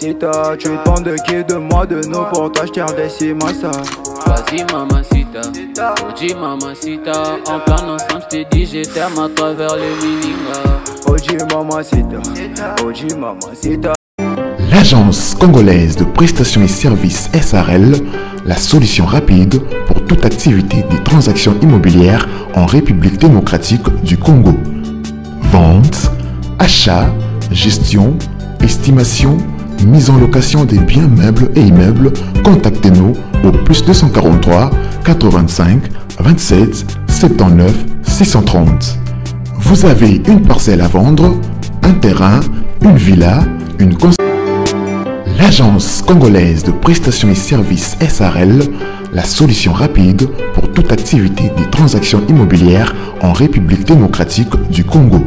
mamacita. Tu demandes de qui, de moi, de nous. Pour toi je redescends ça. Vas-y mamacita, Oji mamacita. En plan ensemble j't'ai dit je t'aime à travers le Mininga. Oji mamacita, Oji mamacita. L'Agence congolaise de prestations et services SARL, la solution rapide pour toute activité des transactions immobilières en République démocratique du Congo. Vente, achat, gestion, estimation, mise en location des biens meubles et immeubles. Contactez-nous au +243 85 27 79 630. Vous avez une parcelle à vendre, un terrain, une villa, une construction. L'Agence congolaise de prestations et services SARL, la solution rapide pour toute activité des transactions immobilières en République démocratique du Congo.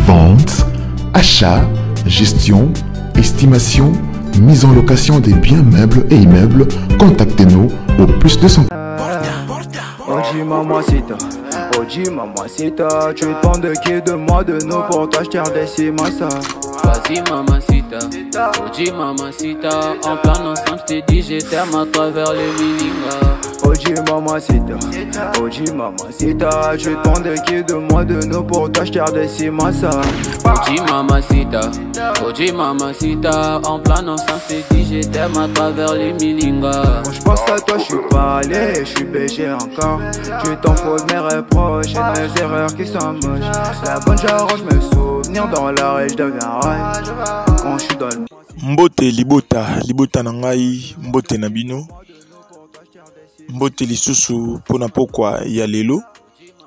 Vente, achat, gestion, estimation, mise en location des biens meubles et immeubles. Contactez-nous au +200. Oji mamacita, Oji mamacita. Tu demandes de qui, de moi, de nous. Pour toi je redescends ça. Vas-y mamacita, Oji mamacita. En plan ensemble j't'ai dit je t'aime à travers le Mininga. Oji mamacita, Oji mamacita. Tu demandes de qui, de moi, de nous. Pour toi je redescends ça. Oji mamacita, Oji mamacita. En plan ensemble j't'ai dit je t'aime à travers le Mininga. Quand je pense à toi, je suis pas allé, je suis BG encore. Tu t'en fous de mes reproches et de mes erreurs qui sont moches. La bonne j'arrange mes souvenirs dans la rue, je deviens rail. Quand je suis dans le Mbote libota nangai, mbote nabino. Mbote lisusu pona pokwa ya lelo.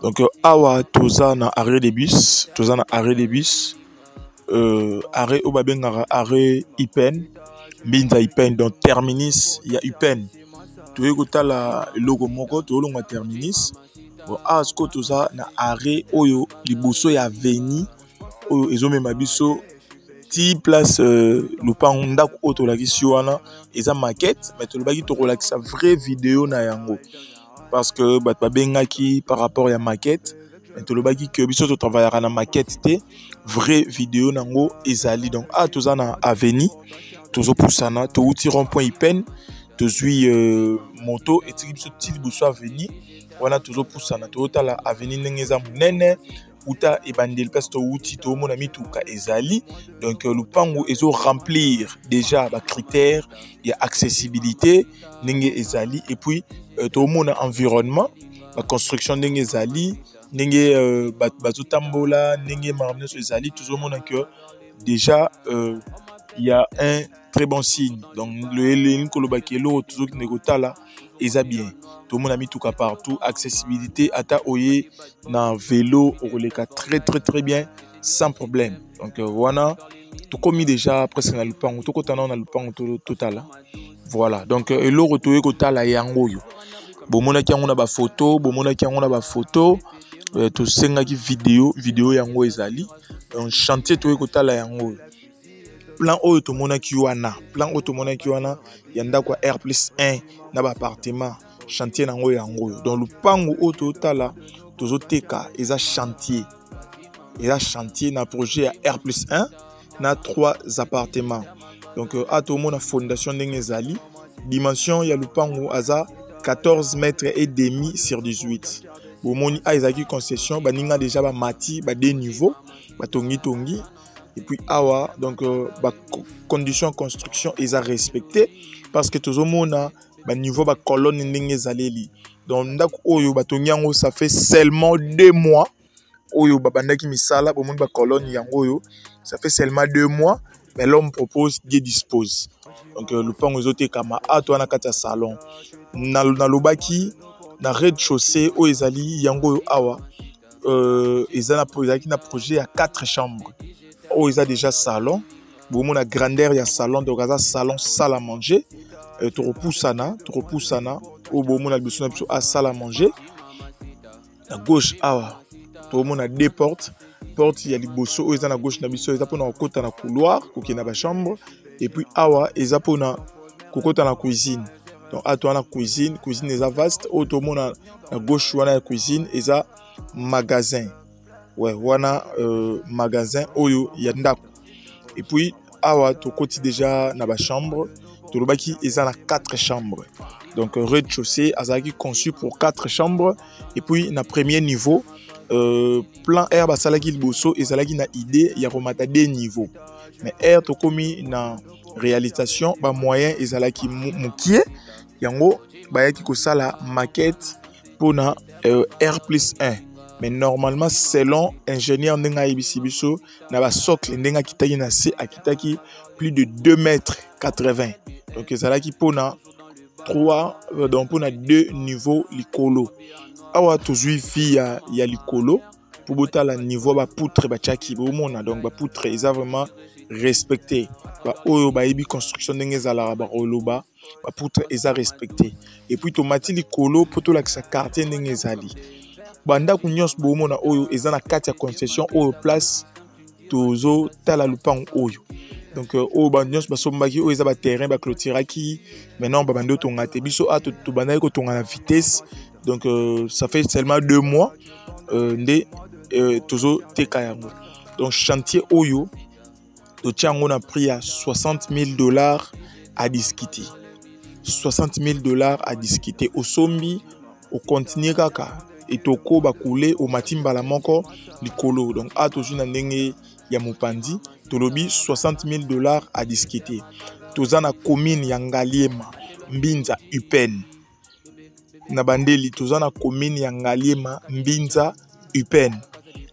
Donc awa toza na arrêt de bus, arrêt obabengara arrêt Ipen, Binza Ipen donc terminus ya Ipen. Tu écoutes la logo moko to longa terminus. Bon asko toza na arrêt oyo liboso ya veni oyo ezomema biso ti place lupango ndako oto la kisiwana eza maquette mais to lobaki to relaxa vraie vidéo na yango parce que bat babengaki par rapport ya maquette mais to lobaki que biso to travaillera na maquette te vraie vidéo nango ezali donc a toza na avenue tozo poussana to uti rond-point Ipen to zui moto et biso ti liboso avenue wana tozo poussana to tala avenue ndenge eza munene uta ebandel parce que outi to mona mituka ezali donc lupango ezo remplir déjà ba critères ya accessibilité ndenge ezali et puis to mona environnement la construction ndenge ezali ndenge bazo tambola ndenge maramne so ezali toujours mona que déjà il y a un très bon signe donc le kolobakelo toujours nekotala eza bien tout le monde a mis tout cas partout accessibilité ata oye na vélo oleka très bien sans problème donc voilà tout commis déjà presque na lupango tout kotana na lupango total voilà donc elo rotoye kotala yango yo bomona ki yango na ba photo to senga ki vidéo yango ezali donc chantier toye kotala yango plan oyo to mona ki wana yanda kwa R+1 na ba appartement chantier nango yango dans le pango auto tala tozo teka eza chantier na projet à R+1 na 3 appartements donc a to mona fondation ndenge ezali dimension ya lupango aza 14 mètres et demi sur 18 bomoni a ezaki concession baninga déjà ba mati ba deux niveaux ba tongi et puis awa donc condition construction eza respecté parce que tozo mona ba niveau ba colonne ndenge ezaleli donc ndako oyo batongi yango ça fait seulement 2 mois oyo babandaki misala bomoni ba colonne yango oyo ça fait seulement 2 mois mais l'homme propose Dieu dispose donc le pan ozote kama ato na kata salon na lobaki na rez-de-chaussée oyo ezali yango oyo awa ezalaki na projet à 4 chambres oyo eza déjà salon bomoni na grandeur ya salon donc aza salon salle à manger tu repoussana au bon moment biso na biso à salle à manger à gauche awa to mona deux portes ya liboso oyo eza na gauche na biso eza pona kokota na couloir kokena ba chambre et puis awa eza pona kokota na cuisine donc ato na cuisine eza vaste oyo to mona na gauche wana ya cuisine eza magasin ouais wana magasin oyo ya ndako et puis awa tokoti déjà na ba chambre tolobaki eza na 4 chambres. Donc rez-de-chaussée azalaki conçu pour 4 chambres et puis na premier niveau plan air basalaki liboso ezalaki na idée ya komata 2 niveaux. Mais air tokomi na réalisation ba moyen ezalaki mukie yango bayaki kosala maquette pour na R+1. Mais normalement selon ingénieur ndenga yebisi biso na ba socle ndenga kitaki na se akitaki plus de 2,80 m. Donc ezalaki pour na 3 donc pour na 2 niveaux likolo. Awa tozui fi ya likolo pour bota la niveau ba poutre ba chaki bomona donc ba poutre eza vraiment respecté. Ba oyo ba yebi construction ndenge ezala ba oloba ba poutre eza respecté. Et puis tomati likolo poto la sa quartier ndenge ezali. Banda kunyos bomona oyo eza na kati ya concession oyo place tozo tala lupang oyo. Donc oyo banyos basombaki oyo eza ba terrain ba clôturaki maintenant ba bando tongate biso ato to banda ko tonga na vitesse. Donc ça fait seulement 2 mois nde tozo teka yango. Donc chantier oyo to tiango na prix à $60,000 à discuter. $60,000 à discuter. Au sombi au continue kaka et toko ba couler au matimba la moko likolo. Donc a tozu na ndenge ya mopandi tolobi $60,000 à discuter. Toza na commune ya Ngaliema Mbinza Upen. Na bandeli toza na commune ya Ngaliema Mbinza Upen.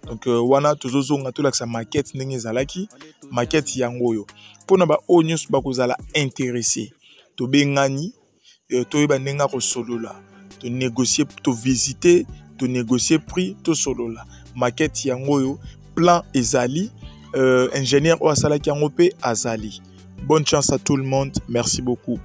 Donc wana tozozonga to laksa maquette ndenge ezalaki maquette yango yo. Pona ba onyos ba kozala intéressé. To bengani to yeba ndenga ko solola. To négocier, to visiter, to négocier prix, to solola. Maquette yango yo, plan ezali, ingénieur ou asalaki yango pe azali. Bonne chance à tout le monde. Merci beaucoup.